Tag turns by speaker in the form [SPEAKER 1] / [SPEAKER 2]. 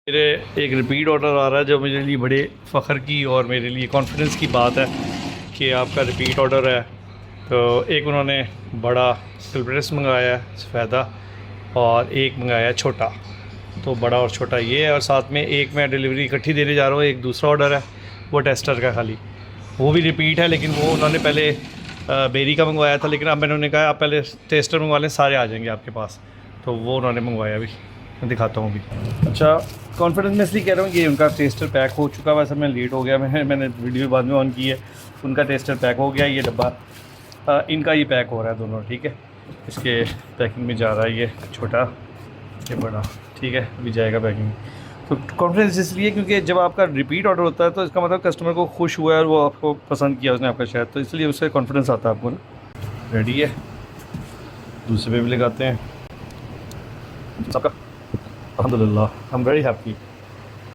[SPEAKER 1] मेरे एक repeat order आ रहा है जो मेरे लिए बड़े फ़ख्र की और मेरे लिए कॉन्फिडेंस की बात है कि आपका रिपीट ऑर्डर है। तो एक उन्होंने बड़ा सिल्वरेस मंगाया है सफ़ेदा और एक मंगाया है छोटा। तो बड़ा और छोटा ये है और साथ में एक मैं डिलीवरी इकट्ठी देने जा रहा हूँ। एक दूसरा ऑर्डर है वो टेस्टर का, खाली वो भी रिपीट है, लेकिन वो उन्होंने पहले बेरी का मंगवाया था, लेकिन अब मैंने उन्हें कहा आप पहले टेस्टर मंगवा लें, सारे आ जाएंगे आपके पास। तो वो उन्होंने मंगवाया अभी, मैं दिखाता हूँ अभी। अच्छा, कॉन्फिडेंस में इसलिए कह रहा हूँ कि उनका टेस्टर पैक हो चुका, वैसे मैं लेट हो गया, मैंने वीडियो बाद में ऑन की है। उनका टेस्टर पैक हो गया, ये डब्बा इनका ये पैक हो रहा है दोनों, ठीक है। इसके पैकिंग में जा रहा है ये छोटा, ये बड़ा, ठीक है, अभी जाएगा पैकिंग। तो कॉन्फिडेंस इसलिए क्योंकि जब आपका रिपीट ऑर्डर होता है तो इसका मतलब कस्टमर को खुश हुआ है और वो आपको पसंद किया उसने आपका शायद, तो इसलिए उससे कॉन्फिडेंस आता है आपको ना। रेडी है, दूसरे पे भी लगाते हैं सबका। अल्हम्दुलिल्लाह, आई एम वेरी हैप्पी।